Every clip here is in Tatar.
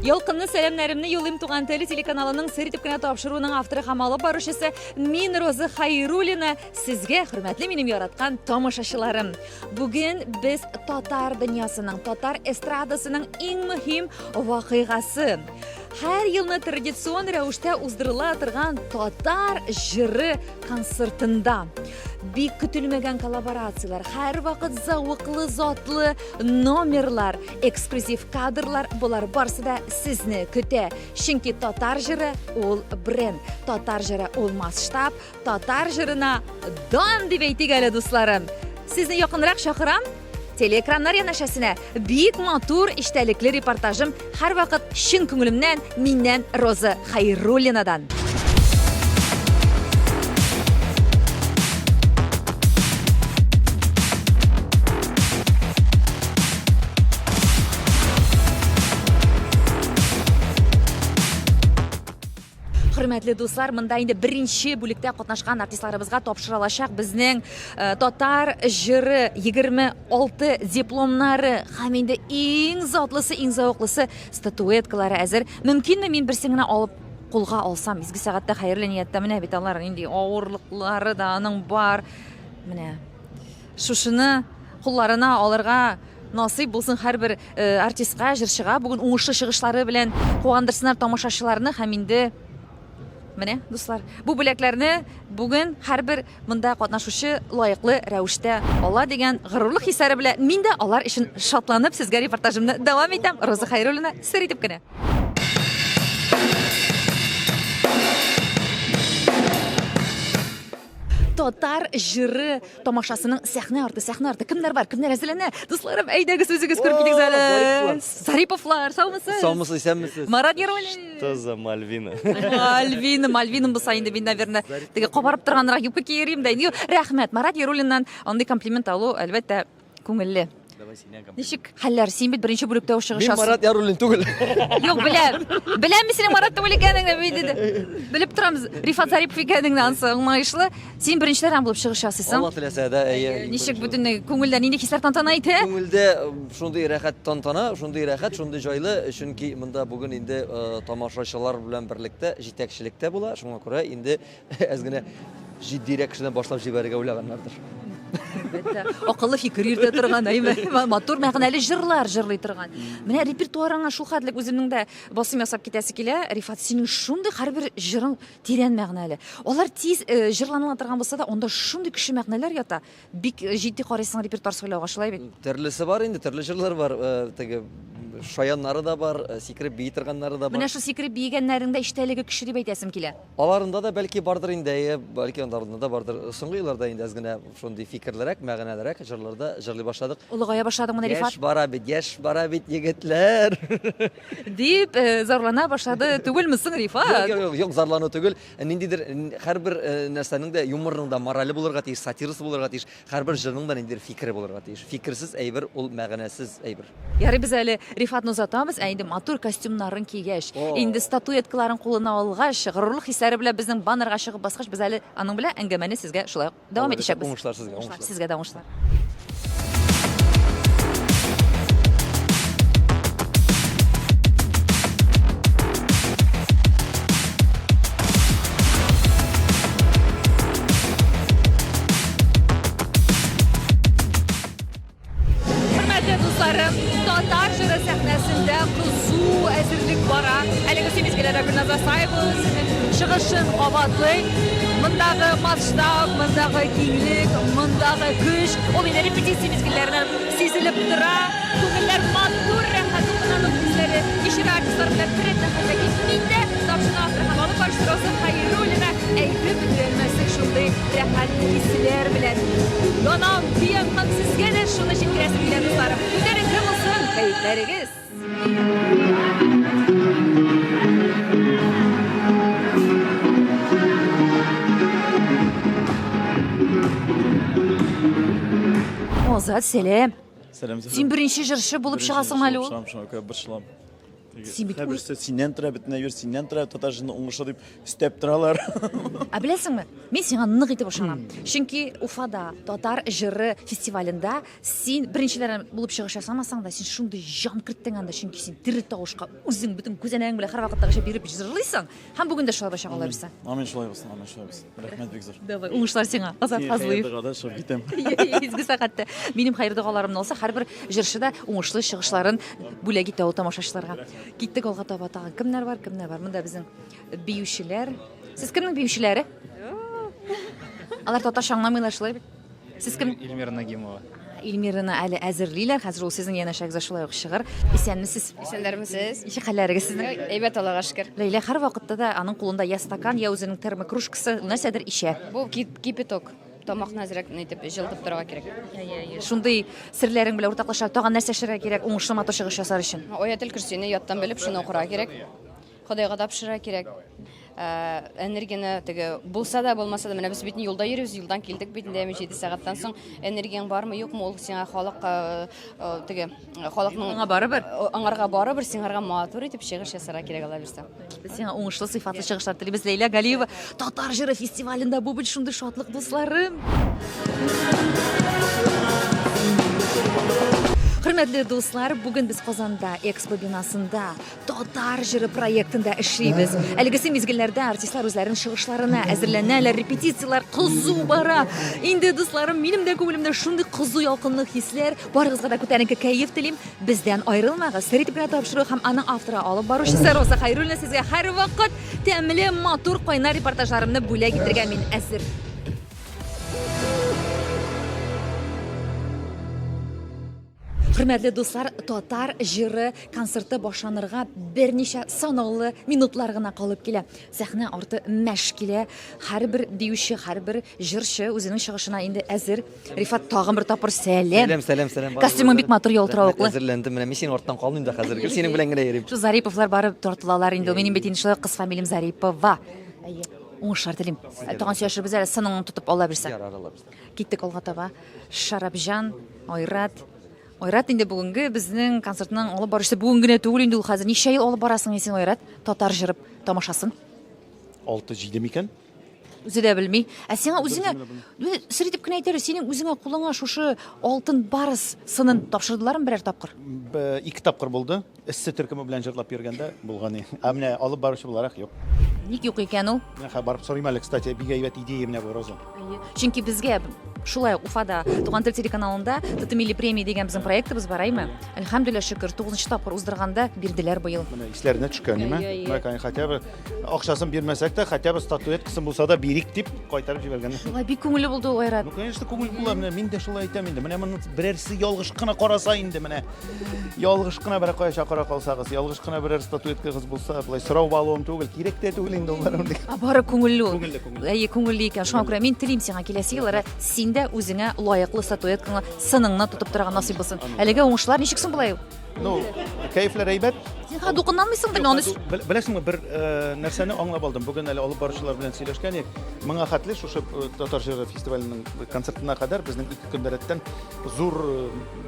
Ялкынны сәлемнәремне юлым туган теле телеканалының сыр итеп кенә тапшыруның авторы һәм алып баручысы мин Роза Хайруллина, сезгә хөрмәтле минем яраткан тамашачыларым. Бүген без татар дөньясының, татар эстрадасының иң мөһим вакыйгасы. Һәр елны традицион рәвештә уздырыла торган татар җыры концертында бик көтелмәгән коллаборациялар, һәр вакыт зауыклы, затлы номерлар, эксклюзив кадрлар, булар барсы да сезне көтә. Чөнки татар җыры ул бренд, татар җыры ул масштаб, татар җырына дан дип әйтик әле дусларым. Сезне якынрак чакырам. Телеэкраннар янәшәсенә бик матур иштәлекле репортажым һәрвакыт чын күңелемнән миннән Роза Хайруллинадан. Хөрмәтле дуслар, монда инде беренче бүлектә катнашкан артистларыбызга тапшырылачак безнең татар җыры 26 дипломнары һәм инде иң затлысы, иң зауыклысы статуэткалары әзер. Мөмкинме мин берсен генә алып кулга алсам, изге сәгатьтә хәерле нияттә менә бит алар инде авырлыклары да аның бар. Менә шушыны кулларына алырга насыйп булсын һәрбер артистка, җырчыга. Бүген уңышлы чыгышлары белән куандырсыннар тамашачыларны һәм инде менә, дуслар, бу бүләкләрне бүген һәрбер монда катнашучы лаеклы рәвештә ала дигән горурлык хисләре белән мин дә алар өчен шатланып сезгә репортажымны дәвам итәм. Роза Хайруллина сыр итеп кенә. Татар җыры тамашасының сәхнә арты кемнәр бар, кемнәр әзерләнә? Дусларым, әйдәгез үзегез күреп китегез әле. Зариповлар, саумысыз? Саумысыз, исәнмесез? Марат Яруллин. Что за Мальвина? Мальвина булса инде мин, наверное, теге кабарып торганрак юбка киерим да. Рәхмәт, Марат Яруллиннан андый комплимент алу әлбәттә күңелле. Ничек хәлләр? Син бит беренче бүлектә үк чыгыш Мин Марат Яруллин түгел. Юк, беләм. Беләм син Марат түгел икәнеңне, белеп торам. Рифат Зарипов икәнеңне аңлаешлы. Син беренчеләрдән булып чыгыш ясыйсың. Алла теләсә дә, Ничек бөтен күңелдән нинди хисләр тантана итә? Күңелдә шундый рәхәт тантана, шундый рәхәт, шундый җайлы, чөнки монда бүген инде тамашачылар белән берлектә җитәкчелектә була. Шуңа күрә инде әз генә җиддирәк кешедән башлап җибәрергә уйлаганнардыр. Акыллы фикер йөртә торган, матур мәгънәле җырлар җырлый торган. Менә репертуарыңа шул хәтлек үземнең дә басым ясап китәсе килә. Рифат, синең шундый һәрбер җырың тирән мәгънәле. Алар тиз җырланыла торган булса да, анда шундый кеше мәгънәләр ята. Бик җитди карыйсың репертуар сөйләүгә, шулай бит. Төрлесе бар инде, төрле җырлар бар. Теге шаяннары да бар, сикереп бии торганнары да бар. Менә шу сикереп биегәннәрендә иштәлеге көчле дип әйтәсем килә. Аларында да бәлки бардыр инде, бәлки аларында да бардыр. Соңгы елларда инде әз генә шундый фикерләрәк, мәгънәләрәк җырларда җырлый башладык. Улыгая башладың моны, Рифат? Яшь бара бит егетләр. Дип зарлана башлады түгелме соң, Рифат? Юк, зарлану түгел. Ниндидер һәрбер нәрсәнең дә юморның да морале булырга тиеш, сатирасы булырга тиеш, һәрбер җырның да ниндидер фикере булырга тиеш. Фикерсез әйбер ул мәгънәсез әйбер. Ярый, без әле Рифатны узатабыз, инде матур костюмнарын кигәч, инде статуэткаларын кулына алгач, горурлык хисләре белән безнең баннерга чыгып баскач, без әле аның белән әңгәмәне сезгә шулай дәвам итәчәкбез. Уңышлар сезгә, уңышлар. Сезгә дә уңышлар. Хөрмәтле дусларым, татар җыры сәхнәсендә кызу әзерлек бара. Әлеге симезгеләргә Гөлназар Саибов чыгышын кабатлый. Мондагы масштаб, мондагы киңлек, мондагы көч, ул инде репетиция мизгелләреннән сизелеп тора. Күңелләр матур, рәхәт кунанык хисләре, ишара артистлар белән бердәм хәтта миндә тапшына алып барыш Роза Хайруллина әйтеп бетермәслек шундый рәхәт хисләр белән. Янам, биям һәм сезгә дә шуны җиткерәсем килә дусларым. Күтәренке булсын, кәефләрегез. Азат, сәлам. Сәлам. Син беренче җырчы булып чыгасың әле ул? Шам, бер шлам. Син бит Берсе синнән тора, битенә йөр синнән тора, татарчаны уңышы дип истәп торалар. Ә беләсеңме, мен сиңа нык итеп ышанам. Чөнки Уфада татар җыры фестивалендә син беренчеләрдән булып чыгыш ясамасаң да, син шундый җан керттең анда, чөнки син тере тавышка үзең бөтен күзәнәгең белән һәрвакытта биреп җырлыйсың. Һәм бүген дә шулай башлап алар бирсәң. Амин шулай булсын, амин шулай булсын. Рәхмәт бик зур. Давай, уңышлар сиңа. Азат Казлыев. Хәерле шул китәм. Изге сәгатьтә минем хәйр дугаларымны алса, һәрбер җырчы да уңышлы чыгышларын бүләк итә ул тамашачыларга. Киттек алга таба тагын. Кемнәр бар, кемнәр бар? Монда безнең биючеләр. Сез кемнең биючеләре? Алар татарча аңламыйлар шулай бит. Сез кем? Эльмира Нагимова. Эльмираны әле әзерлиләр. Хәзер ул сезнең янәшәгезгә шулай ук чыгыр. Исәнмесез? Исәннәрмесез? Ничек хәлләрегез сезнең? Әйбәт Аллага шөкер. Ләйлә һәр вакытта да аның кулында я стакан, я үзенең термокружкасы, нәрсәдер ишә. Бу кипяток. Тамакны әзрәк нитеп җылытып торырга кирәк. Шундый серләрең белән уртаклаша тагын нәрсә эшләргә кирәк уңышлы матур чыгыш ясар өчен? Аятел Көрсине яттан белеп шуны укырга кирәк. Ходайга тапшырырга кирәк. Энергияне теге булса да булмаса да менә без бит юлда йөрибез, юлдан килдек бит инде 7 сәгатьтән соң энергияң бармы, юкмы, ул сиңа халык теге халыкның Аңа барыбер. аңарга барыбер сиңарга матур итеп чыгыш ясарга кирәк ала бирсә. Без сиңа уңышлы сыйфатлы чыгышлар телибез. Ләйлә Галиева татар җыры фестивалендә бу бит шундый шатлык, дусларым. Хөрмәтле дуслар, бүген без Казанда Экспо бинасында татар җыры проектында эшлибез. Әлегесе мизгелләрдә артистлар үзләренең чыгышларына әзерләнәләр, репетициялар кызу бара. Инде дусларым, минем дә күңелемдә шундый кызу ялкынлы хисләр, барыгызга да күтәренке кәеф телим. Бездән аерылмагыз. Сәрит белән тапшыру һәм аның авторы алып баручысы Роза Хайруллина сезгә һәрвакыт тәмле, матур, кайнар репортажларымны бүләк итәргә мин әзер. Хөрмәтле дуслар, татар җыры концерты башланырга берничә санаулы минутлар гына калып килә. Сәхнә арты мәш килә. Һәрбер биюче, һәрбер җырчы үзенең чыгышына инде әзер. Рифат тагын бер тапыр сәлам. Сәлам. Костюмың бик матур, ялтыравыклы. Әзерләндем. Менә мин синең арттан калмыйм да хәзер. Синең белән генә йөрим. Шу Зариповлар барып тартылалар инде. Минем бит инде шулай кыз фамилиям Зарипова. Әйе. Уңышлар телим. Тагын сөйләшербез әле, сыныңны тотып ала бирсә. Ярар алабыз. Киттек алга таба. Шарапҗан, Айрат инде бүгенге безнең концертның алып барышы бүген генә түгел инде ул хәзер. Ничә ел алып барасың син Айрат? Татар җырып тамашасын. 6-7 микән? Үзе дә белми. Ә сиңа үзеңә сер итеп кенә әйтәләр, синең үзеңә кулыңа шушы алтын барыс сынын тапшырдылармы берәр тапкыр? 2 тапкыр булды. Эссе төркеме белән җырлап йөргәндә булган. Ә менә алып баручы буларак юк. Ник юк икән ул? Менә барып сорыйм әле, кстати, бик әйбәт идея менә бу Роза. Чөнки безгә шулай Уфада Туган тел телеканалында ТТ Милли премия дигән безнең проектыбыз бар, әйме? Әлхәмдүлилlah шөкер, 9нчы тапкыр уздырганда бирделәр быел. Менә исләренә төшкән, ниме? Менә хотя бы акчасын бирмәсәк тә, хотя бы статуэткасын булса да бирик дип кайтарып җибәргән. Шулай бик күңелле булды ул Айрат. Ну, конечно, күңел була. Менә мин дә шулай әйтәм инде. Менә моны берәрсе ялгыш кына караса инде менә. Ялгыш кына бер кая чакыра калсагыз, ялгыш кына берәр статуэткагыз булса, булай сорау балуым түгел, кирәк тә түгел инде улар. Бары күңелле ул. Күңелле. Әйе, күңелле икән. Шуңа күрә мин телим сиңа киләсе еллары син дә үзеңә лаеклы статуэткаңа сыныңны тотып торган насыйп булсын. Әлегә уңышлар ничек соң булай? Ну, кайфлар әйбәт. Син ха дукынанмыйсың да аны. Беләсеңме, бер нәрсәне аңлап алдым. Бүген әле алып баручылар белән сөйләшкән идек. Моңа хәтле шушы татар җыры фестиваленең концертына кадәр безнең 2 көндә рәттән зур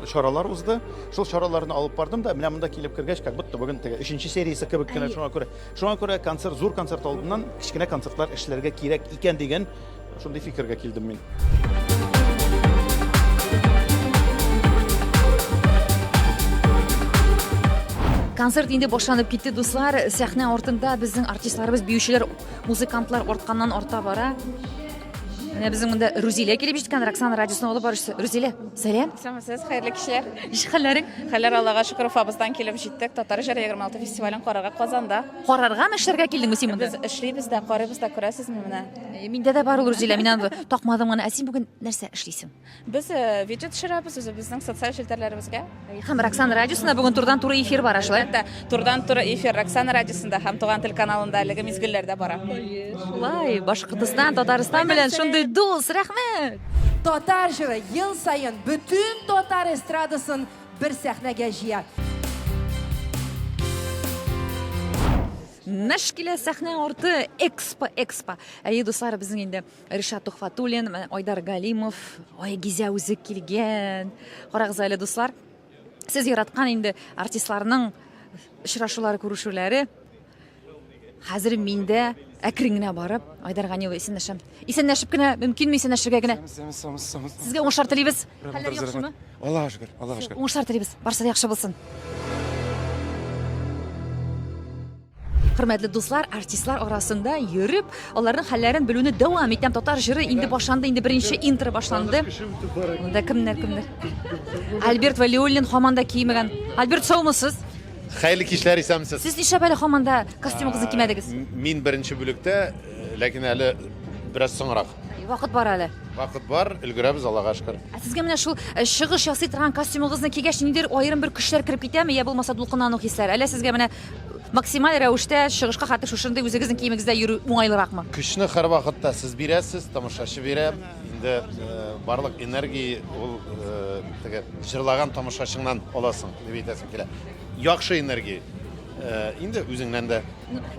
чаралар узды. Шул чараларны алып бардым да, менә монда килеп кергәч, как будто бүген теге 3нче сериясе кебек кенә шуңа күрә концерт, зур концерт алдыннан кичкенә концертлар эшләргә кирәк икән дигән шундый фикергә килдем мин. Концерт инде башланып китте, дуслар. Сәхнә артында безнең артистларыбыз, биючеләр, музыкантлар артканнан арта бара. Менә безнең монда Рузилә килеп җиткән, Роксана радиосына алып баручысы. Рузилә, сәлам. Исәнмесез, хәерле кичләр. Ничек хәлләрең? Хәлләр Аллага шөкер, Уфабыздан килеп җиттек. Татар җыры 26 фестивален карарга Казанда. Караргамы эшләргә килдеңме син монда? Без эшлибез дә, карыйбыз да, күрәсезме менә. Миндә дә бар ул Рузилә, мин аны такмадым гына. Ә син бүген нәрсә эшлисең? Без видео төшерәбез үзебезнең социаль челтәрләребезгә. Һәм Роксана радиосында бүген турдан-туры эфир бара, шулай. Турдан-туры эфир Роксана радиосында һәм Туган тел каналында әлеге мизгелләрдә бара. Шулай, Башкортстан, Татарстан белән шундый дус, рәхмәт. Татар җыры ел сайын бүтән татар эстрадасын бер сәхнәгә җыя. Мәшкилә сәхнә арты Экспо. Әйе, дуслар, безнең инде Ришат Тухфатуллин, Айдар Галимов, Гизя үзе килгән. Карагыз әле, дуслар. Сез яраткан инде артистларның очрашулары, күрешүләре. Хәзер миндә әкрен генә барып, Айдар Ганиева исәнләшәм. Исәнләшеп кенә, мөмкинме исәнләшергә генә? Сезгә уңышлар телибез. Хәлләр яхшымы? Аллаһка шөкер, Аллаһка шөкер. Уңышлар телибез. Барысы да яхшы булсын. Хөрмәтле дуслар, артистлар арасында йөреп, аларның хәлләрен белүне дәвам итәм. Татар җыры инде башланды, инде беренче интро башланды. Монда кемнәр? Альберт Валиуллин һаман да киемгән. Альберт, саумысыз? Хәйле кишләр исәмсез. Сез нишләп әле һаман да костюмыгызны кимәдегез? Мин беренче бүлектә, ләкин әле бераз соңрак. Вакыт бар әле. Вакыт бар, өлгерәбез, Аллаһка шөкер. Сезгә менә шул чыгыш ясый торган костюмыгызны кигәч ниндидер аерым бер көчләр кирип китәме, я булмаса дулкынлану хисләр? Әллә сезгә менә максималь рәвештә чыгышка хәтта шушындай үзегезнең киемегездә йөрү уңайлыракмы? Көчне һәр вакытта сез бирәсез, тамашачы бирә. Инде барлык энергия ул теге җырлаган тамашачыңнан аласың, дип әйтәсем килә. Яхшы энергия. Инде үзеңнән дә.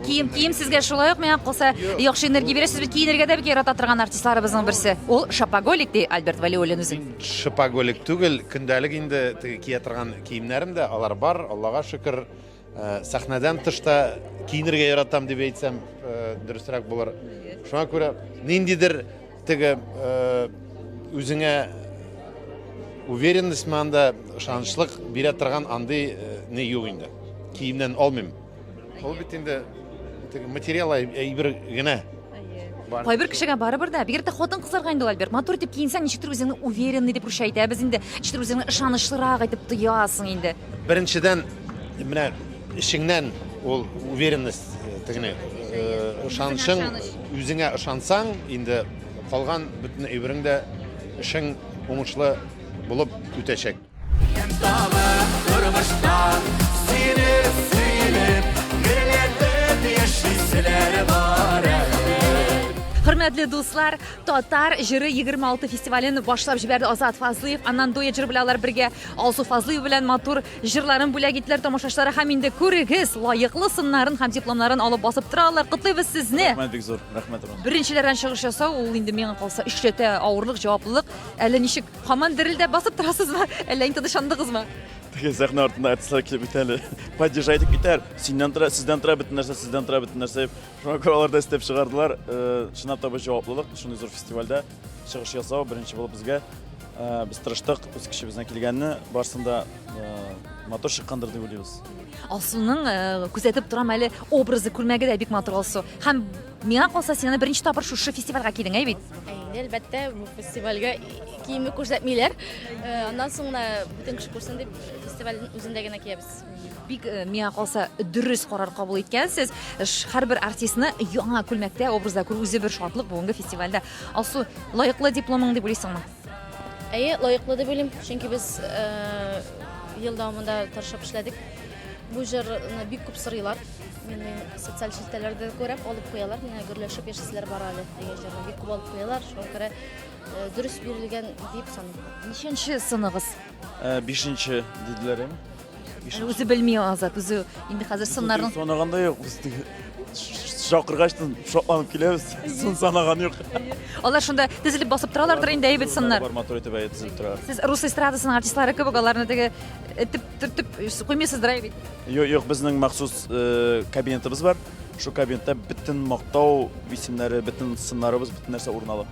Кием сезгә шулай ук миңа калса яхшы энергия бирә, сез бит киенергә дә бик ярата торган артистларыбызның берсе. Ул шапоголик ди Альберт Валиуллин үзе. Шапоголик түгел, көндәлек инде теге кия торган киемнәрем дә алар бар, Аллаһка шөкер. Сәхнәдән тышта киенергә яратам дип әйтсәм, дөресрәк булыр. Шуңа күрә ниндидер теге үзеңә уверенность манда, ышанычлык бирә торган андый не юк инде. Киемнән алмыйм. Ул бит инде теге материал әйбер генә. Кайбер кешегә барыбер да, бигрәк тә хатын-кызларга инде Альберт, матур итеп киенсәң, ничектер үзеңне уверенный дип күрсәтәбез инде. Ничектер үзеңне ышанычлырак итеп тоясың инде. Беренчедән менә ишеңнән ул уверенность тегене ышанышың, үзеңә ышансаң, инде калган бөтен әйберең дә эшең уңышлы булып үтәчәк. Hörmətli dostlar, Tatar җыры 26 фестивален башлап җибәрде Азат Фазлыев. Аннан дуэт җыр белән алар бергә Алсу Фазлыев белән матур җырларын бүләк иттеләр тамашачылар. Һәм инде күрегез, лаеклы сыннарын һәм дипломнарын алып басып торалар. Котлыйбыз сезне. Рәхмәт бик зур, рәхмәт. Беренчеләрдән чыгыш ясау, ул инде миңа калса эшләтә авырлык, җаваплылык. Әле ничек һаман дерелдә басып торасызмы? Әллә инде тынычландыгызмы? Теге сәхнә артында артистлар килеп итәле. Поддержать итәр. Синнән тора, сездән тора бөтен нәрсә, сездән тора бөтен нәрсә. Шуңа күрә алар да истәп чыгардылар. Чынлап та бу җаваплылык, шундый зур фестивальдә чыгыш ясау беренче булып безгә без тырыштык, үз кешебезнең килгәнне барсында матур чыккандыр дип уйлыйбыз. Алсуның күзәтеп торам әле образы күлмәге дә бик матур Алсу. Һәм миңа калса син аны беренче тапкыр шушы фестивальгә килдең, бит? Әлбәттә, бу фестивальгә киеме күрсәтмиләр. Аннан соң бүтән кеше күрсен дип фестивальнең үзендә генә киябез. Бик миңа калса дөрес карар кабул иткәнсез. Һәрбер артистны яңа күлмәктә образда күрү үзе бер шатлык бүгенге фестивальдә. Алсу, лаеклы дипломың дип уйлыйсыңмы? Әйе, лаеклы дип уйлыйм, чөнки без ел дәвамында тырышып эшләдек. Бу җырны бик күп сорыйлар. Мине социаль челтәләрдә күреп алып куялар. Менә гөрләшеп яшәсезләр бар әле. Дигән җырны бик күп алып куялар. Шуңа күрә дөрес бирелгән дип саныйм. Ничәнче сыныгыз? 5-нче диделәр. Үзе белми Азат, үзе инде хәзер сыннарның Санаганда юк, без теге шакыргачтан шатланып киләбез. Сын санаган юк. алар шунда тезелеп басып торалардыр инде әйбәт сыннар. Бар матур итеп әйтеп тора. Сез рус эстрадасының артистлары кебек аларны теге этеп куймыйсыздыр әйбәт. Юк, безнең махсус кабинетыбыз бар. Шу кабинетта бөтен мактау исемнәре, бөтен сыннарыбыз, бөтен нәрсә урын алып.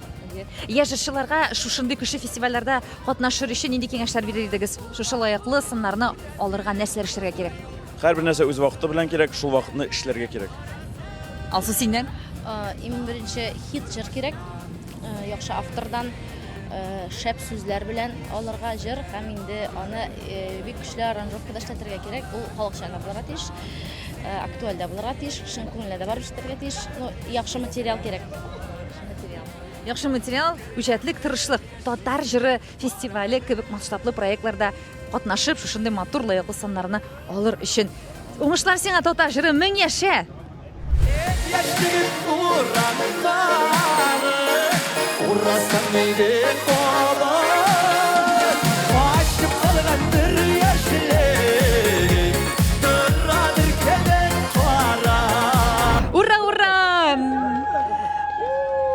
Яшь җырчыларга шушындый кеше фестивальләрдә катнашыр өчен нинди киңәшләр бирердегез? Шушы лаеклы сыннарны алырга нәрсәләр эшләргә кирәк? Һәрбер нәрсә үз вакыты белән кирәк, шул вакытны эшләргә кирәк. Алсу синнән? Иң беренче хит җыр кирәк. Яхшы автордан шәп сүзләр белән алырга җыр һәм инде аны бик көчле аранжировкада эшләтергә кирәк. Ул халыкчанлы булырга тиеш, актуальдә булырга тиеш, шын күңелдә барып җитәргә тиеш. Яхшы материал кирәк. Яхшы материал, үҗәтлек, тырышлык. Татар җыры фестивале кебек масштаблы проектларда катнашып, шушындый матур лаеклы сыннарны алыр өчен. Уңышлар сиңа Татар җыры, мең яшә! Ура, ура!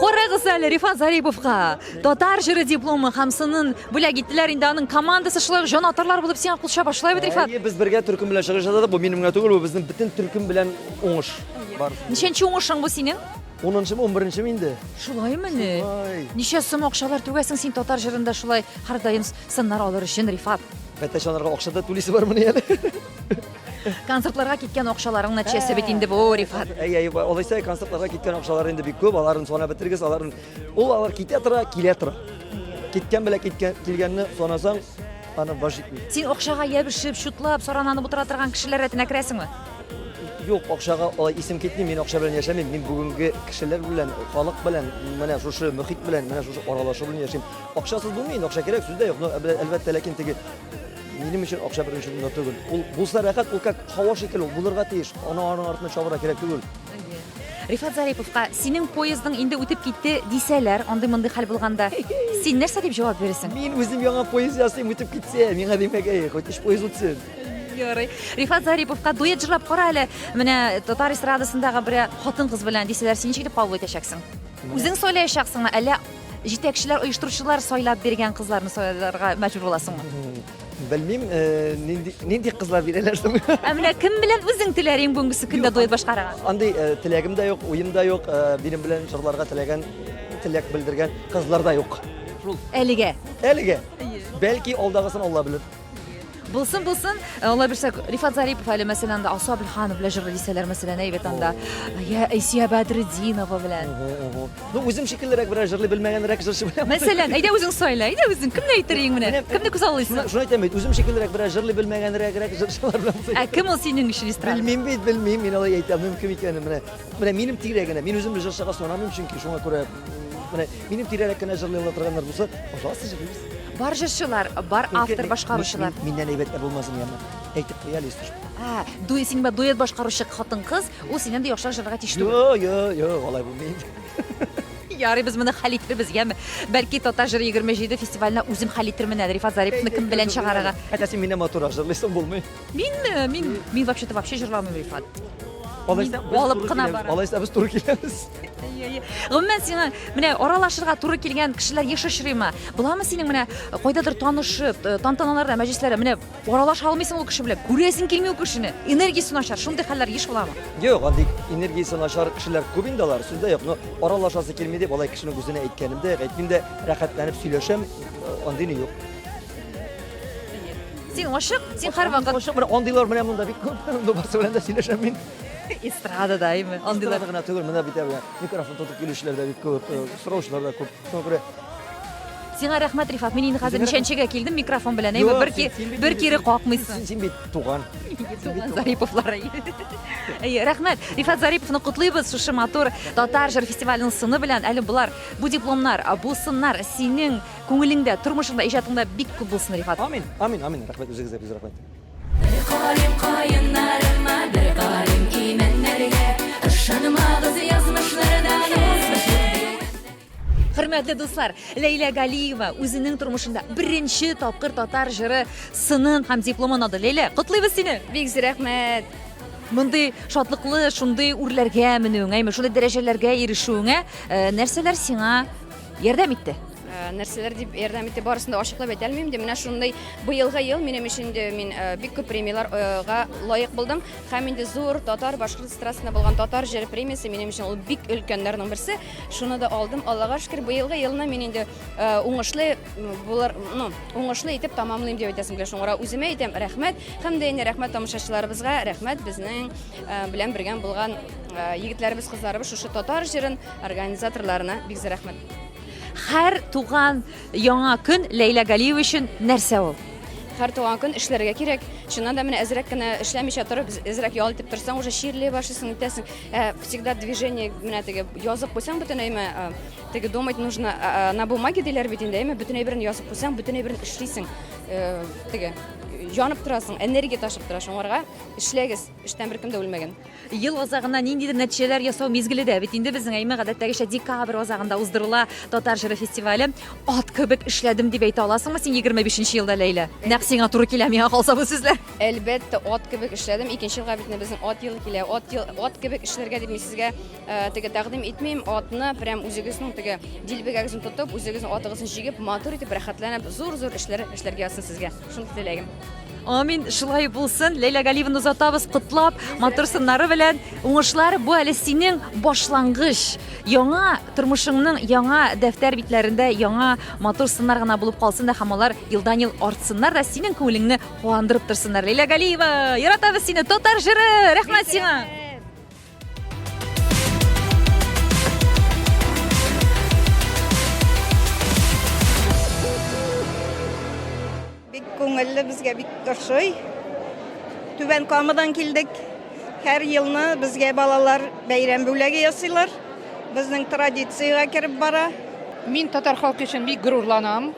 Карагыз әле Рифат Зариповка. Татар җыры дипломы һәм сынын бүләк иттеләр инде аның командасы шулай җан атарлар булып сиңа кулча башлай бит Рифат. Без бергә төркем белән чыгыш ясадык. Бу минем генә түгел, бу безнең бөтен төркем белән уңыш бар. Ничәнче уңышың бу синең? 10-нчы, 11-нче инде. Шулаймы ни? Ай. Ничә сум акчалар түгәсең син татар җырында шулай һәр даим сыннар алыр өчен Рифат? Бәтәш анарга акчада түлисе бармы ни әле? Концертларга киткән акчаларың нәтиҗәсе бит инде бу Рифат. Әй, алайса концертларга киткән акчалар инде бик күп, аларын сана бетергез, алар китә тора, килә тора. Киткән белән килгәнне санасаң, аны баш итми. Син акчага ябышып, шутлап, сарананып утыра торган кешеләр рәтенә керәсеңме? Юк, акчага алай исем китми, мин акча белән яшәмим. Мин бүгенге кешеләр белән, халык белән, менә шушы мөхит белән, менә шушы аралашу белән яшим. Акчасыз булмый, акча кирәк, сүздә юк. Әлбәттә, ләкин теге минем өчен акча беренче урында түгел. Ул булса рәхәт, ул как һава шикелле, булырга тиеш. Аның артына чабыра кирәк түгел. Рифат Зариповка, синең поездың инде үтеп китте дисәләр, андый-мондый хәл булганда, син нәрсә дип җавап бирәсең? Мин үзем яңа поезд ясыйм, үтеп китсә, миңа димәк, хоть иш поезд үтсен. Ярый. Рифат Зариповка дуэт җырлап кара әле. Менә татар эстрадасындагы бер хатын-кыз белән дисәләр, син ничек дип кабул итәчәксең? Үзең сөйләячәксеңме, әллә җитәкчеләр, оештыручылар сайлап биргән кызларны сөйләргә мәҗбүр буласыңмы? Белмим, нинди кызлар бирәләр соң. Менә кем белән үзең теләрең бүгенге көндә дуэт башкарырга? Андый теләгем дә юк, уем да юк, минем белән җырларга теләк белдергән кызлар да юк. Шул. Әлегә. Бәлки алдагысын Алла белер. Булсын, Алла бирсә, Рифат Зарипов әле мәсәлән Асо Абелханов белән җырлый дисәләр мәсәлән, әйбәт анда, я Әсия Бәдретдинова белән. Ну, үзем шикеллерәк берәр җырлый белмәгәнрәк җырчы белән. Мәсәлән, әйдә үзең сөйлә, әйдә үзең кемне әйтерең менә? Кемне күз алыйсың? Шуны әйтәм бит, үзем шикеллерәк берәр җырлый белмәгәнрәк җырчылар белән. Кем ул синең өчен эстрада? Белмим, мин алай әйтәм, мөмкин икәнен менә минем тирәгенә, мин үземне җырчыга санамыйм, чөнки шуңа күрә менә минем тирәгә кенә җырлыйлар торганнар булса, пожалуйста, җырлыйбыз. Бар җырчылар, бар автор башкаручылар. Миннән әйбәтләр булмасын яма. Әйтеп куя листиш. Дуэт башкаручы хатын-кыз, ул синнән дә яхшырак җырларга тиешле. Йо, алай булмый. Ярый, без моны хәл иттербез, яме. Бәлки татар җыры 27 фестиваленә үзем хәл иттермен, Рифат Зариповны кем белән чыгарырга. Әтәсен миннән матурак җырлыйсың булмый. Мин вообще җырламыйм, Рифат. Алып кына бар. Алайса без туры киләбез. Гомумән сиңа менә аралашырга туры килгән кешеләр еш очрыймы? Буламы синең менә кайдадыр танышып, тантаналарда, мәҗлесләрдә менә аралаша алмыйсың ул кеше белән, күрәсең килми ул кешене, энергиясе начар, шундый хәлләр еш буламы? Юк, андый энергиясе начар кешеләр күп инде алар, сүздә юк. Но аралашасы килми дип алай кешенең үзенә әйткәнемдә, әйтмим дә рәхәтләнеп сөйләшәм, андый юк. Син ашык, син һәрвакыт ашык, бер андыйлар менә монда бик күп, монда барсы белән дә сөйләшәм мин. эстрада даймы, андыйлар. Гына түгел, менә бит микрофон тотып килүчеләр дә бик күп, сораучылар да күп. Шуңа күрә Сиңа рәхмәт, Рифат. Мин инде хәзер ничәнчегә килдем микрофон белән. Бер кире какмыйсың. Син бит туган. Зариповлар. Рәхмәт. Рифат Зариповны котлыйбыз шушы матур татар җыр фестиваленең сыны белән. Әле булар, бу дипломнар, бу сыннар синең күңелеңдә, тормышыңда, иҗатыңда бик күп булсын, Рифат. Амин. Рәхмәт, үзегезгә бик рәхмәт. Хөрмәтле дуслар, Ләйлә Галиева үзенең тормышында беренче тапкыр татар җыры сынын һәм дипломын алды. Ләйлә, котлыйбыз сине. Бик рәхмәт. Мондый шатлыклы, шундый үрләргә менүеңә, шундый дәрәҗәләргә ирешүеңә нәрсәләр сиңа ярдәм итте? Нәрсәләр дип ярдәм итте, барысын да ачыклап әйтә алмыйм. Менә шундый быелгы ел минем өчен дә мин бик күп премияларга лаек булдым. Һәм инде зур татар башкорт эстрадасында булган татар җыры премиясе минем өчен ул бик өлкәннәрнең берсе. Шуны да алдым. Аллага шөкер, быелгы елны мин инде уңышлы булар, уңышлы итеп тамамлыйм дип әйтәсем килә. Шуңа үземә әйтәм рәхмәт. Һәм дә инде рәхмәт тамашачыларыбызга, рәхмәт безнең белән бергә булган егетләребез, кызларыбыз, шушы татар җырын организаторларына бик зур рәхмәт. Һәр туган яңа көн Ләйлә Галиева өчен нәрсә ул? Һәр туган көн эшләргә кирәк. Шуннан да менә әзрәк кенә эшләмичә торып, әзрәк ял итеп торсаң, уже ширле башысын итәсең. Всегда движение менә теге язып куйсаң, бөтенәйме теге думать нужно на бумаге диләр бит инде, бөтенәй берен язып куйсаң, бөтенәй берен эшлисең. Теге жанып торасың, энергия ташып торасың аларга. Эшләгез, эштән беркем дә үлмәгән. Ел азагында ниндидер нәтиҗәләр ясау мизгеле дә бит инде безнең әйме гадәттәгечә декабрь азагында уздырыла Татар җыры фестивале. Ат кебек эшләдем дип әйтә аласыңмы син 25 елда Ләйлә? Нәкъ сиңа туры килә миңа калса бу сүзләр. Әлбәттә, ат кебек эшләдем. Икенче елга бит безнең ат елы килә. Ат кебек эшләргә дип мин сезгә теге тәкъдим итмим. Атны прям үзегезнең теге дилбегәгезен тотып, үзегезнең атыгызны җигеп, матур итеп, рәхәтләнеп, зур-зур эшләргә ясын сезгә. Шуны теләгем. Амин, шулай булсын. Ләйлә Галиевны озатабыз, котлап, матур сыннары белән уңышлар. Бу әле синең башлангыч. Яңа тормышыңның яңа дәфтәр битләрендә яңа матур сыннар гына булып калсын да, һәм алар елдан-ел артсыннар да синең күңелеңне куандырып торсыннар. Ләйлә Галиева, яратабыз сине, Татар җыры. Рәхмәт сиңа. Бик күңелле, безгә бик ошый. Түбән Камадан килдек. Һәр елны безгә балалар бәйрәм бүләге ясыйлар. Безнең традициягә кереп бара. Мин татар халкы өчен бик горурланам.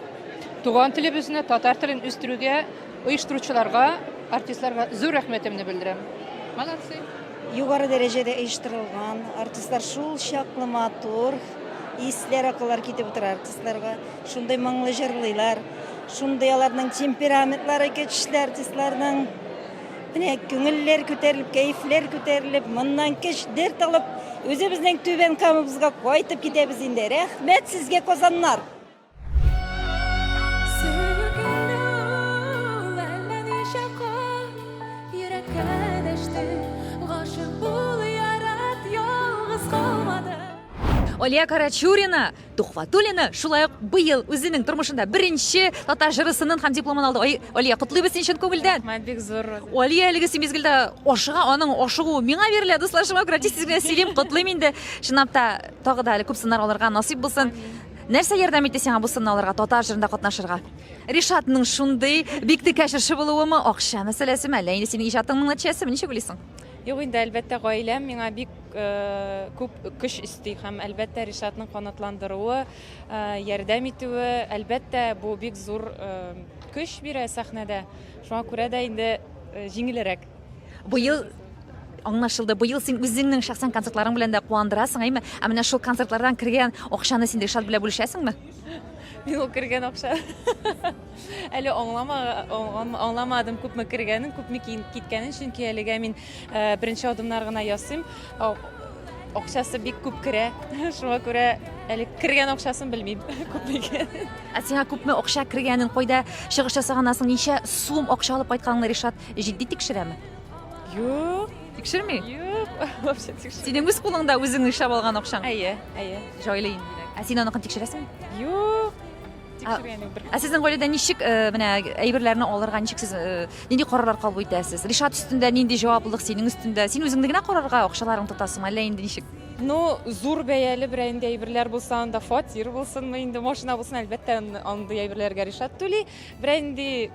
Туган телебезне, татар телен үстерүгә, оештыручыларга, артистларга зур рәхмәтемне белдерәм. Молодцы. Югары дәрәҗәдә оештырылган артистлар шул чаклы матур, исләр акыллар китеп утыра артистларга. Шундай моңлы җырлыйлар. Шундай аларның темпераментлары көчле артистларның. Менә күңелләр күтәрелеп, кәефләр күтәрелеп, моннан көч дәрт алып, үзебезнең Түбән Камабызга кайтып китәбез инде. Рәхмәт сезгә, Казаннар. Алия Карачурина, Тухватуллина шулай ук быел үзенең тормышында беренче татар җырысының һәм дипломын алды. Алия, котлыйбыз син өчен күңелдән. Бик зур. Алия әлеге мизгелдә ашыга, аның ашыгуы миңа бирелә, дуслар, шуңа күрә тиз генә сөйлим, котлыйм инде. Чынлап та тагы да әле күп сыннар алырга насыйп булсын. Нәрсә ярдәм итте сиңа бу сыннауларга, татар җырында катнашырга? Ришатның шундый бик текәшерше булуымы, акча мәсьәләсеме, әллә инде синең иҗатыңның нәтиҗәсеме, ничек уйлыйсың? Юк, инде әлбәттә гаиләм миңа бик күп көч исти һәм әлбәттә Ришатның канатландыруы, ярдәм итүе, әлбәттә бу бик зур көч бирә сәхнәдә. Шуңа күрә дә инде җиңелрәк. Быел аңлашылды. Быел син үзеңнең шәхсән концертларың белән дә куандырасың, әйме? Ә менә шул концертлардан кергән акчаны син Ришат белән бүлешәсеңме? Мин ул кергән акча. Әле аңламадым күпме кергәнен, күпме киткәнен, чөнки әлегә мин беренче адымнар гына ясыйм. Акчасы бик күп керә. Шуңа күрә әле кергән акчасын белмим, күпме икәнен. Ә сиңа күпме акча кергәнен, кайда чыгыш ясаганнан ничә сум акча алып кайтканыңны Ришат җитди тикшерәме? Юк, Тикшерми? юк, вообще тикшер. Синең үз кулыңда үзең эшләп алган акчаң. Әйе, әйе. Җайлы инде. Ә син аны тикшерәсеңме? Юк. Тикшергән юк бер. Ә сезнең гаиләдә ничек менә әйберләрне алырга, ничек сез нинди карарлар кабул итәсез? Ришат өстендә нинди җаваплылык синең өстендә? Син үзеңне генә карарга акчаларың тотасыңмы, әллә инде ничек? Ну, зур бәяле бер инде әйберләр булса, анда фатир булсынмы, инде машина булсын, әлбәттә андый әйберләргә Ришат түли. Бер инде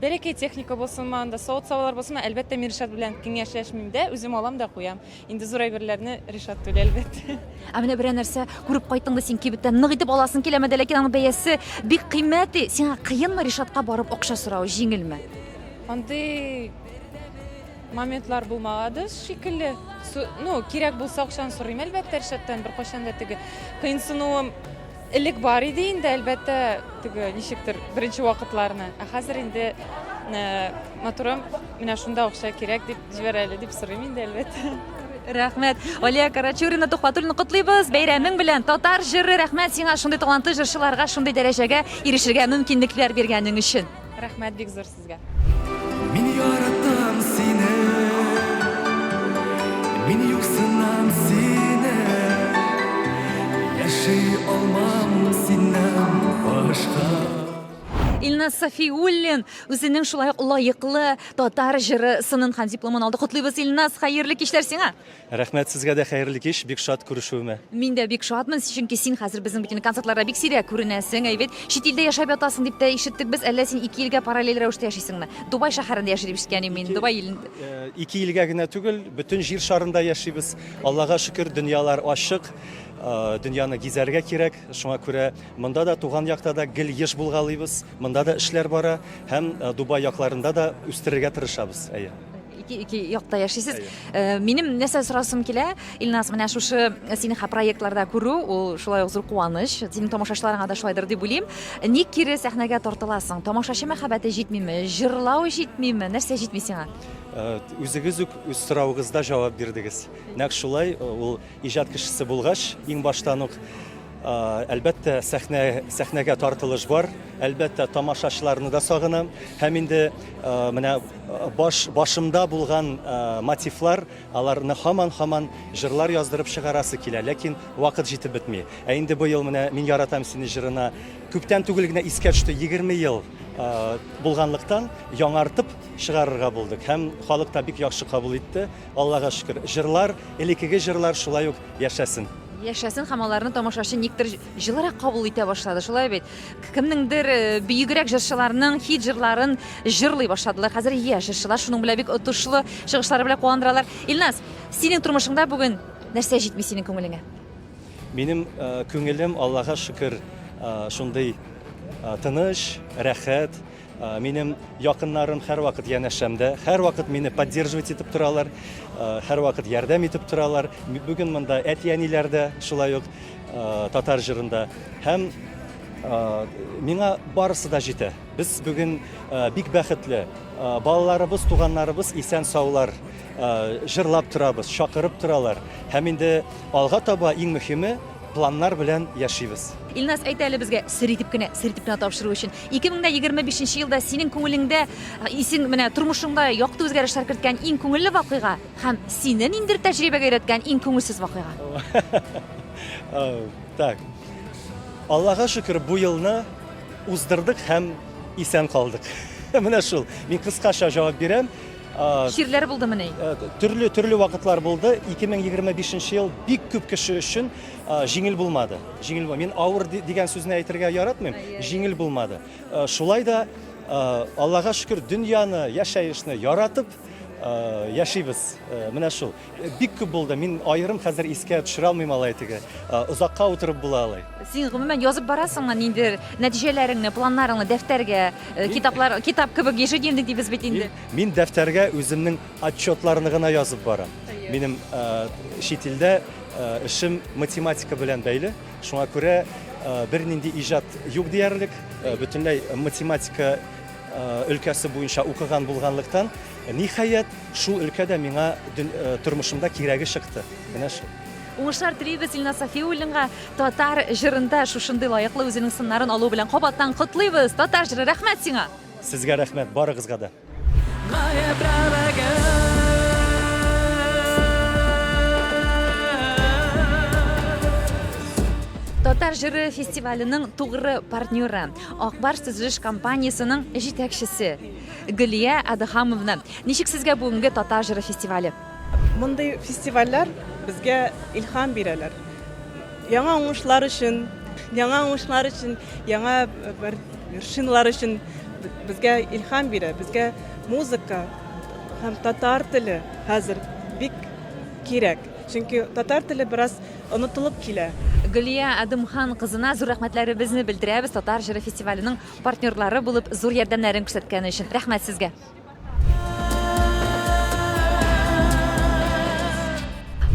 бәләкәй техника булсынмы, анда савыт-сабалар булсынмы, әлбәттә мин Ришат белән киңәшләшмим дә, үзем алам да куям. Инде зур әйберләрне Ришат түли, әлбәттә. Ә менә берәр нәрсә күреп кайттыңда син кибеттә нык итеп аласың киләме дә, ләкин аның бәясе бик кыйммәтле. Сиңа кыенмы Ришатка барып акча сорау, җиңелме? Андый моментлар булмагады шикелле. Ну, кирәк булса акчаны сорыйм, әлбәттә Ришаттан, беркайчан да теге кыенсынуым элек бар иде инде, әлбәттә теге ничектер беренче вакытларны. Ә хәзер инде матурым менә шунда акча кирәк дип җибәр әле дип сорыйм инде, әлбәттә. Рәхмәт. Алия Карачурина, Тухватуллина котлыйбыз. Бәйрәмең белән татар җыры. Рәхмәт сиңа шундый талантлы җырчыларга шундый дәрәҗәгә ирешергә мөмкинлекләр биргәнең өчен. Рәхмәт бик зур сезгә. Мин яраттым сине, мин юксынам сине, яши алмам синнән башка. Илназ Сафиуллин үзенең шулай ук лаеклы татар җырысының һәм дипломын алды. Котлыйбыз, Илназ, хәерле кичләр сиңа. Рәхмәт сезгә дә хәерле кич, бик шат күрешүемә. Мин дә бик шатмын, чөнки син хәзер безнең бөтен концертларда бик сирәк күренәсең, әйбәт. Чит илдә яшәп ятасың дип тә ишеттек без, әллә син 2 илгә параллель рәвештә яшисеңме? Дубай шәһәрендә яши дип ишеткәнем мин, Дубай илендә. 2 илгә генә түгел, бөтен җир шарында яшибез. Аллага шөкер, дөньялар ачык. дөньяны гизәргә кирәк. Шуңа күрә монда да туган якта да гел еш булгалыйбыз. Монда да эшләр бара һәм Дубай якларында да үстерергә тырышабыз. Әйе. Iki якта яшисез. Минем нәрсә сорасым килә, Илназ, менә шушы синең проектларда күрү, ул шулай ук зур куаныч. Синең тамашачыларыңа да шулайдыр дип уйлыйм. Ник кире сәхнәгә тартыласың? Тамашачы мәхәббәте җитмиме? Җырлау җитмиме? Нәрсә җитми сиңа? Үзегез үк үз соравыгызда җавап бирдегез. Нәкъ шулай ул иҗат кешесе булгач, иң баштан ук әлбәттә сәхнәгә тартылыш бар. Әлбәттә тамашачыларны да сагынам. Һәм инде менә башымда булган мотивлар, аларны һаман җырлар яздырып чыгарасы килә, ләкин вакыт җитеп бетми. Ә инде бу ел менә мин яратам сине җырына күптән түгел генә искә төште, 20 ел булганлыктан яңартып чыгарырга булдык. Һәм халык та бик яхшы кабул итте. Аллага шөкер. Җырлар, элекеге җырлар шулай ук яшәсен. Яшәсен һәм аларны тамашачы никтер җылырак кабул итә башлады. Шулай бит. Кемнеңдер бөегрәк җырчыларның хит җырларын җырлый башладылар. Хәзер яшь җырчылар шуның белән бик отышлы чыгышлары белән куандыралар. Илназ, синең тормышыңда бүген нәрсә җитми синең күңелеңә? Минем күңелем, Аллага шөкер, шундый тыныч, рәхәт. Минем якыннарым һәр вакыт янәшәмдә, һәр вакыт мине поддерживать итеп торалар, һәр вакыт ярдәм итеп торалар. Бүген монда әти-әниләр дә шулай ук татар җырында. Һәм миңа барысы да җитә. Без бүген бик бәхетле. Балаларыбыз, туганнарыбыз исән саулар, җырлап торабыз, шакырып торалар. Һәм инде алга таба иң мөһиме планнар белән яшибез. Илназ, әйт әле безгә сер итеп кенә тапшыру өчен. 2025 елда синең күңелеңдә, исең менә тормышыңда якты үзгәрешләр керткән иң күңелле вакыйга һәм сине ниндидер тәҗрибәгә өйрәткән иң күңелсез вакыйга. Так. Аллага шөкер, бу елны уздырдык һәм исән калдык. Менә шул. Мин кыскача җавап бирәм. Ширләр булдымы ни? Төрле вакытлар булды. 2025 ел бик күп кеше өчен җиңел булмады. Мин авыр дигән сүзне әйтергә яратмыйм. Җиңел булмады. Шулай да Аллага шөкер, дөньяны, яшәешне яратып яшибез. Менә шул. Бик күп булды. Мин аерым хәзер искә төшерә алмыйм алай теге. Узакка утырып була алай. Син гомумән язып барасыңмы ниндидер нәтиҗәләреңне, планнарыңны дәфтәргә, китап кебек ежедневник дибез бит инде. Мин дәфтәргә үземнең отчетларны гына язып барам. Минем чит илдә эшем математика белән бәйле. Шуңа күрә бернинди иҗат юк диярлек. Бөтенләй математика өлкәсе буенча укыган булганлыктан, ниһаять шул өлкәдә миңа тормышымда кирәге чыкты. Менә шул. Уңышлар телибез Илназ Сафиуллинга татар җырында шушындый лаеклы үзенең сыннарын алу белән кабаттан котлыйбыз. Татар җыры, рәхмәт сиңа. Сезгә рәхмәт, барыгызга да. Татар җыры фестиваленең тугры партнеры, Акбарс төзелеш компаниясының җитәкчесе Гөлия Адхамовна. Ничек сезгә бүгенге татар җыры фестивале? Мондай фестивальләр безгә илһам бирәләр. Яңа уңышлар өчен, яңа вершиналар өчен безгә илһам бирә. Безгә музыка һәм татар теле хәзер бик кирәк. Чөнки татар теле бераз онытылып килә. Гөлия Адымхан кызына зур рәхмәтләребезне белдерәбез татар җыры фестиваленең партнерлары булып зур ярдәмнәрен күрсәткәне өчен. Рәхмәт сезгә.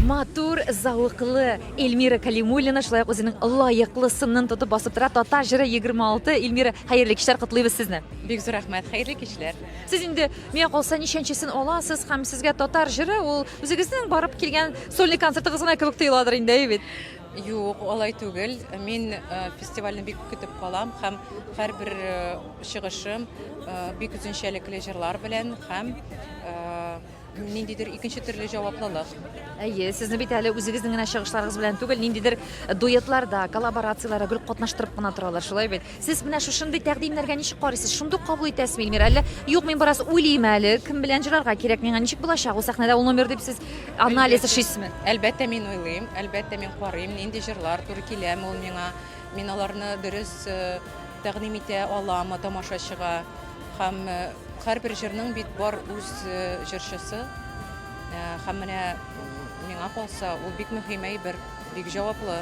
Матур, зауыклы Эльмира Калимуллина шулай ук үзенең лаеклы сынын тотып басып тора. Татар җыры 26. Эльмира, хәерле кичләр, котлыйбыз сезне. Бик зур рәхмәт, хәерле кичләр. Сез инде миңа калса ничәнчесен аласыз һәм сезгә татар җыры ул үзегезнең барып килгән сольный концертыгыз гына кебек тоеладыр инде бит. Юк, алай түгел. Мин фестивальне бик көтеп калам һәм һәрбер чыгышым бик үзенчәлекле җырлар белән һәм ниндидер икенче төрле җаваплылык. Әйе, сезне бит әле үзегезнең генә чыгышларыгыз белән түгел, ниндидер дуэтларда, коллаборацияларда гел катнаштырып кына торалар, шулай бит. Сез менә шушындый тәкъдимнәргә ничек карыйсыз? Шундый кабул итәсезме, Эльмира? Әллә юк, мин бераз уйлыйм әле, кем белән җырларга кирәк, миңа ничек булачак ул сәхнәдә ул номер дип сез анализ эшлисезме? Әлбәттә мин уйлыйм, әлбәттә мин карыйм, нинди җырлар туры киләме ул миңа. Мин аларны дөрес тәкъдим итә аламы тамашачыга һәм һәрбер җырның бит бар үз җырчысы. Һәм менә миңа калса ул бик мөһим әйбер. бик җаваплы.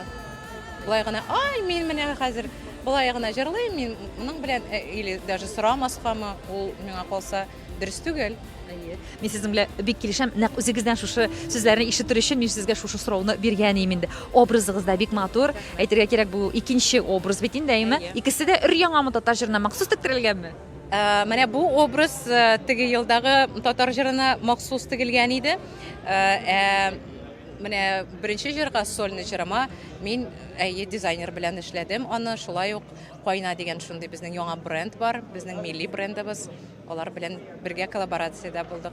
Былай гына, ай, мин менә хәзер былай гына җырлыйм, мин моның белән или даже сорамаскамы, ул миңа калса дөрес түгел. Мен сезнең белән бик килешәм. Нәкъ үзегездән шушы сүзләрне ишетер өчен мин сезгә шушы сорауны биргән идем инде. Образыгыз да бик матур. Әйтергә кирәк, бу икенче образ бит инде, әйме? Икесе дә өр-яңамы татар җырына махсус тектирелгәнме? Менә бу образ теге елдагы татар җырына махсус тегелгән иде. Менә беренче җырга сольный җырыма мин дизайнер белән эшләдем. Аны шулай ук Кайна дигән шундый безнең яңа бренд бар, безнең милли брендыбыз. Алар белән бергә коллаборациядә булдык.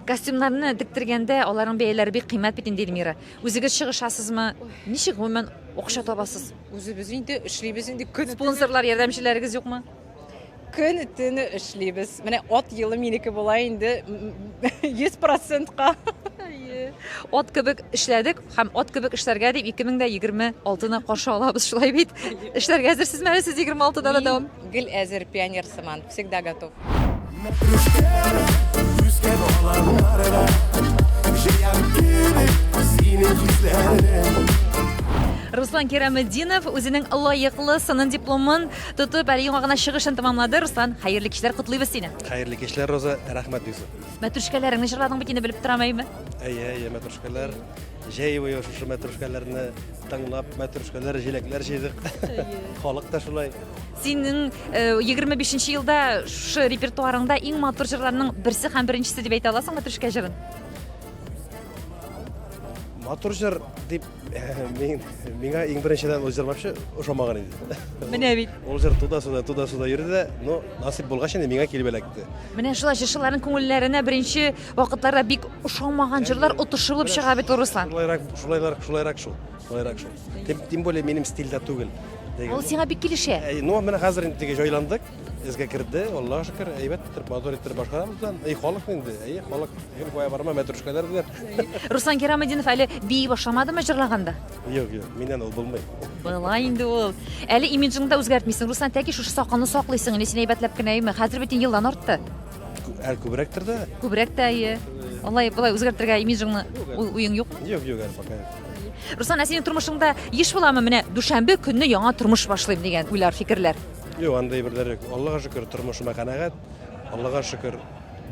Костюмнарны тиктергәндә аларның бәяләре бик кыйммәт бит инде, Эльмира. Үзегез чыгышасызмы? Ничек гомумән акча табасыз? Үзебез инде эшлибез инде көн Спонсорлар, ярдәмчеләрегез юкмы? Көн төне эшлибез. Менә ат елы минеке була инде 100%-ка. Ат кебек эшләдек һәм ат кебек эшләргә дип 2026-ны каршы алабыз, шулай бит. Эшләргә әзерсезме әле сез 26-да да дәвам? Гел әзер пионер сыман, всегда готов. Руслан Керәметдинов үзенең лаеклы сынын дипломын тотып, әле яңа гына чыгышын тәмамлады. Руслан, хәерле кичләр, котлыйбыз сине. Хәерле кичләр, Роза, рәхмәт дисем. Мәтрүшкәләреңне җырладың бит инде, белеп торам әйме? Әйе, мәтрүшкәләр. Җәй буе шушы мәтрүшкәләрне тыңлап, мәтрүшкәләр, җиләкләр җыйдык. Халык та шулай. Синең 25нче елда шушы репертуарыңда иң матур җырларның берсе һәм беренчесе дип әйтә аласың мәтрүшкә җырын? Матур җыр дип миңа иң беренчедән ул җыр вообще ошамаган иде. Менә бит. Ул җыр туда-суда йөрде дә, но насип булгач инде миңа килеп эләкте. Менә шулай җырчыларның күңелләренә беренче вакытларда бик ошамаган җырлар отышылып чыга бит, Руслан. Шулайрак шул. Тем более минем стильдә түгел. Ул сиңа бик килешә. Ну, менә хәзер инде теге җайландык. Эзгә кирде, Аллаһка шөкер, әйбәт итеп, матур итеп башкарамыздан. Халык инде, халык гел кая барма мәтрүшкәләр белән. Руслан Керәметдинов әле бии башламадымы җырлаганда? Юк, миннән ул булмый. Була инде ул. Әле имиджыңда үзгәртмисең. Руслан, тәки шушы сакалны саклыйсың, инде син әйбәтләп кенә әйме. Хәзер бит елдан артты. Күбрәктер дә. Күбрәк тә әйе. Алай булай үзгәртергә имиджыңны уең юкмы? Юк, пока. Руслан, синең тормышыңда еш буламы менә дүшәмбе көнне яңа тормыш башлыйм дигән уйлар, фикерләр? Юк, андай бирләр юк. Аллаһка шөкер, тормышыма канәгать. Аллаһка шөкер,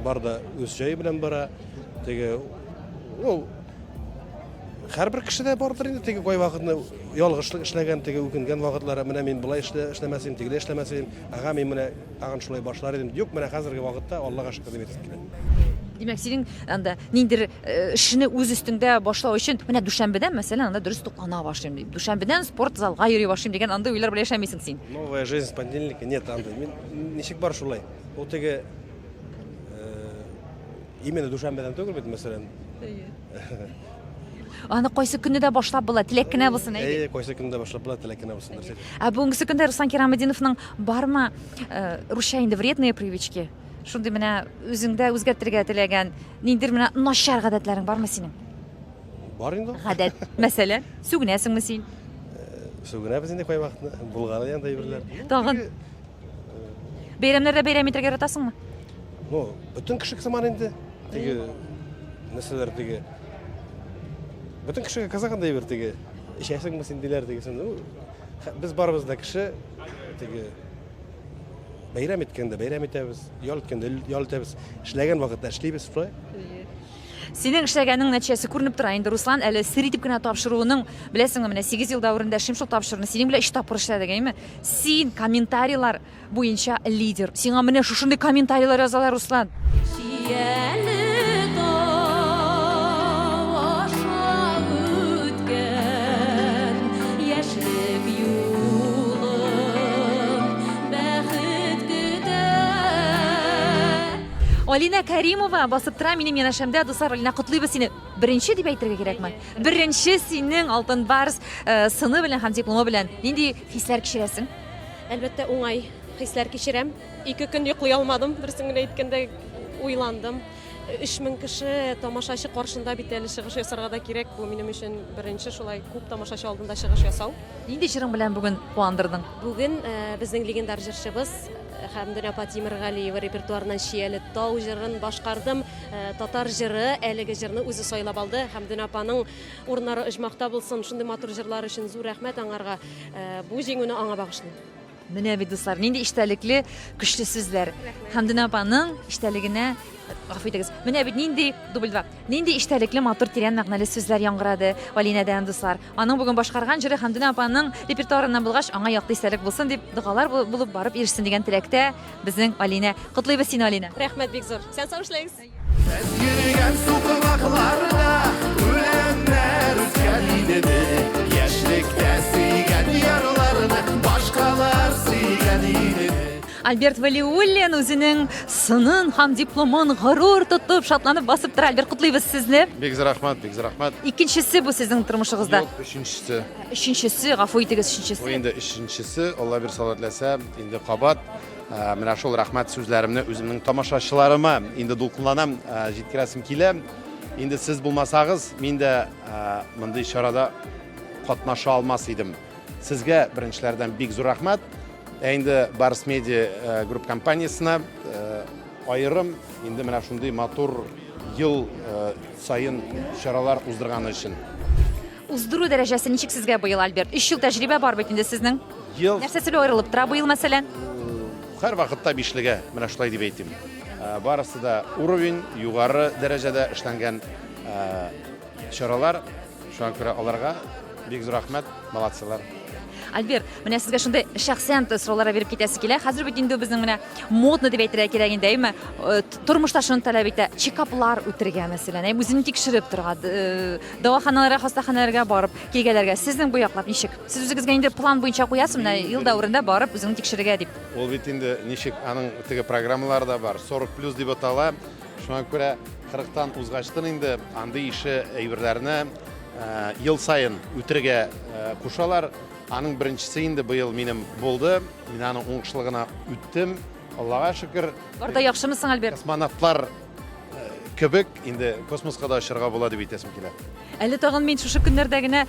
бар да үз җае белән бара. Теге ул һәрбер кешедә бардыр инде теге кай вакытны ялгышлык эшләгән, теге үкенгән вакытлары. Менә мин булай эшләмәсем, тегеле эшләмәсем. Ага, мин менә агын шулай башлар идем. Юк, менә хәзерге вакытта Аллаһка шөкер дип әйтәм килә. Димәк, синең анда ниндер эшне үз өстендә башлау өчен, менә дүшәмбедән, мәсәлән, анда дөрес туклана башлыйм дип. Дүшәмбедән спорт залга йөри башлыйм дигән анда уйлар белән яшәмисең син. Новая жизнь с понедельника. Нет, анда. Мин ничек бар шулай? Ул теге именно дүшәмбедән түгел бит, мәсәлән. Аны кайсы көнне дә башлап була, теләк кенә булсын әйе. Кайсы көнне башлап була, теләк кенә булсын. Бүгенге көндә Руслан Керәметдиновның бармы русча инде вредные привычки? Шундый менә үзеңдә үзгәртергә теләгән ниндер менә начар гадәтләрең бармы синең? Бар инде. Гадәт, мәсәлән, сүгенәсеңме син? Сүгенәбез инде кай вакытны. Булган янда әйберләр. Тагын бәйрәмнәрдә бәйрәм итәргә яратасыңмы? Ну, бөтен кеше сыман инде. Теге нәрсәләр теге. Бөтен кешегә казагандай бер теге. Ишәсеңме син диләр дигән. Без барыбыз да кеше теге бәйрәм иткәндә бәйрәм итәбез, ял иткәндә ял итәбез. Эшләгән вакытта эшлибез шулай. Синең эшләгәнең нәтиҗәсе күренеп тора инде, Руслан. Әле сер итеп кенә тапшыруының, беләсеңме, менә 8 ел дәврендә шул тапшыруны синең белән 3 тапкыр эшләдек, әйме? Син комментарийлар буенча лидер. Сиңа менә шушындый комментарийлар язалар, Руслан. Алина Кәримова басып тора минем янәшәмдә, дуслар, Алина, котлыйбыз сине. Беренче дип әйтергә кирәкме? Беренче синең алтын барс сыны белән һәм дипломы белән нинди хисләр кичерәсең? Әлбәттә, уңай хисләр кичерәм. 2 көн йоклый алмадым, берсен генә әйткәндә уйландым. 3000 кеше тамашачы каршында бит әле чыгыш ясарга да кирәк. Бу минем өчен беренче шулай күп тамашачы алдында чыгыш ясау. Нинди җырың белән бүген куандырдың? Бүген безнең легендар җырчыбыз Хәмдүнә апа Тимергалиева репертуарыннан Шияле тау җырын башкардым. Татар җыры, әлеге җырны үзе сайлап алды. Хәмдүнә апаның урыннары оҗмакта булсын. Шундый матур җырлар өчен зур рәхмәт аңарга. Бу җиңүне аңа багышлыйм. Менә бит дуслар, нинди иштәлекле, көчле сүзләр. Хәмдүнә апаның иштәлегенә гафу итегез. Менә бит нинди дубльва. Нинди иштәлекле, матур, тирән мәгънәле сүзләр яңгырады Алинәдән дуслар. Аның бүген башкарган җыры Хәмдүнә апаның репертуарыннан булгач, аңа якты истәлек булсын дип дугалар булып барып ирешсен дигән теләктә безнең Алинә. Котлыйбыз сине, Алинә. Рәхмәт бик зур. Сән сау эшләгез. Yürüyen sokaklarda ölenler üskendedi. Yaşlıkta sıygen yaralarını başkalar sıygen idi. Альберт Валиуллин үзенең сынын һәм дипломын горур тотып, шатланып басып тора. Альберт, котлыйбыз сезне. Бик зур рәхмәт, бик зур рәхмәт. Икенчесе бу сезнең тормышыгызда. Юк, өченчесе. Өченчесе, гафу итегез, өченчесе. Бу инде өченчесе, Алла бер сәламәтләсә, инде кабат менә шул рәхмәт сүзләремне үземнең тамашачыларыма инде дулкынланам, җиткерәсем килә. Инде сез булмасагыз, мин дә мондый чарада катнаша алмас идем. Сезгә беренчеләрдән бик зур рәхмәт. Инде Барс Медиа групп компаниясына айрым инде менә шундый матур ел сайын чаралар уздырганы өчен. Уздыру дәрәҗәсе ничек сезгә быел, Альберт? 3 ел тәҗрибә бар бит инде сезнең. Ел Нәрсәсе аерылып тора быел мәсәлән? һәр вакытта бишлегә менә шулай дип әйтим. Барысы да уровень югары дәрәҗәдә эшләнгән чаралар. Шуңа күрә аларга бик зур рәхмәт, молодцлар. Альберт, менә сезгә шундый шәхсән сораулар биреп китәсе килә. Хәзер бит инде безнең менә модны дип әйтергә кирәк инде, әйме? Тормышта шуны таләп итә. Чекаплар үтергә мәсәлән, үзен тикшереп торга, дәваханаларга, хастаханаларга барып килгәләргә. Сезнең бу яклап ничек? Сез үзегезгә инде план буенча куясыз, менә ел дәврендә барып үзеңне тикшерергә дип. Ул бит инде ничек аның теге программаларда бар, 40+ дип атала. Шуңа күрә 40тан узгачтан инде андый ише әйберләрне ел сайын үтергә кушалар. Аның беренчесе инде быел минем булды. Мин аның уңышлыгына үттем. Аллага шөкер. Барда яхшымысың, Альберт? Космонавтлар кебек инде космоска да очырга була дип әйтәсем килә. Әле тагын мин шушы көннәрдә генә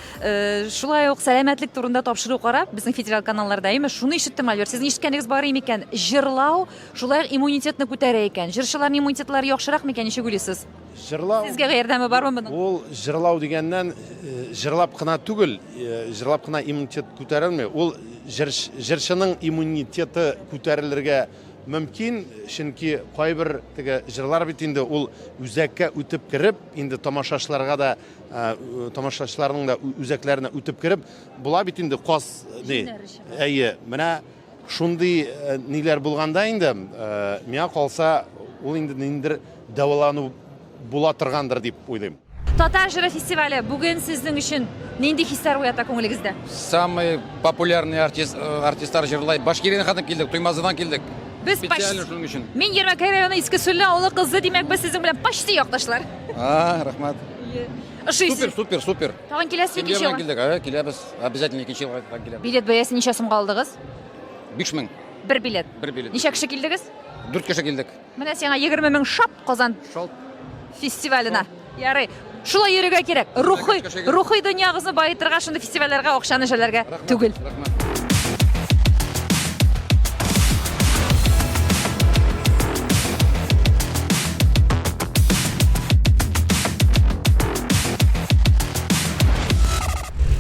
шулай ук сәламәтлек турында тапшыру карап, безнең федераль каналларда әйме, шуны ишеттем, Альберт. Сез ишеткәнегез бар икән, җырлау шулай иммунитетны күтәрә икән. Җырчыларның иммунитетлары яхшырак микән, ничек уйлыйсыз? Җырлау. Сезгә ярдәме бармы моның? Ул җырлау дигәннән җырлап кына түгел, җырлап кына иммунитет күтәрелми. Ул җырчының иммунитеты күтәрелергә мөмкин, чөнки кайбер теге җырлар бит инде ул үзәккә үтеп кирип, инде тамашачыларга да, тамашачыларның да үзәкләренә үтеп кирип, була бит инде кас ни. Әйе, менә шундый ниләр булганда инде, миңа калса, ул инде ниндер дәвалану була торгандыр дип уйлыйм. Татар җыры фестивале бүген сезнең өчен нинди хисләр уята күңелегездә? Самый популярный артистлар җырлай. Башкириядан килдек, Туймазыдан килдек. Без специально шуның өчен. Мин Ермәкәй районы Иске Сөлле авылы кызы, димәк, без сезнең белән почти якташлар. Рәхмәт. Ошыйсыз. Супер. Тагын киләсез икенче елга? Килдек, киләбез. Обязательно икенче елга киләбез. Билет бәясе ничә сумга алдыгыз? 5000. Бер билет. Ничә кеше килдегез? 4 кеше килдек. Менә сиңа 20 мең шап Казан фестиваленә. Ярый. Шулай йөрергә кирәк. Рухи дөньягызны баетырга, шундый фестивальләргә акчаны җәләргә түгел.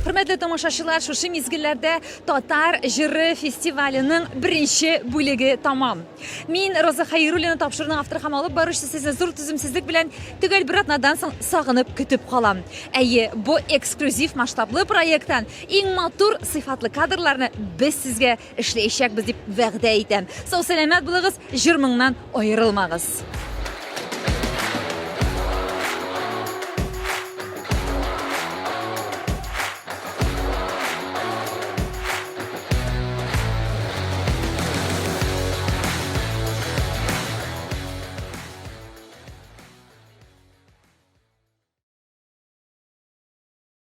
Хөрмәтле тамашачылар, шушы мизгелләрдә Татар җыры фестиваленең беренче бүлеге тамам. Мин Роза Хәйруллина тапшыруның авторы һәм алып баручысы, сезне зур түземсезлек белән төгәл бер атнадан соң сагынып көтеп калам. Әйе, бу эксклюзив масштаблы проекттан иң матур сыйфатлы кадрларны без сезгә эшләячәкбез дип вәгъдә итәм. Сау сәламәт булыгыз, җырмыңнан аерылмагыз.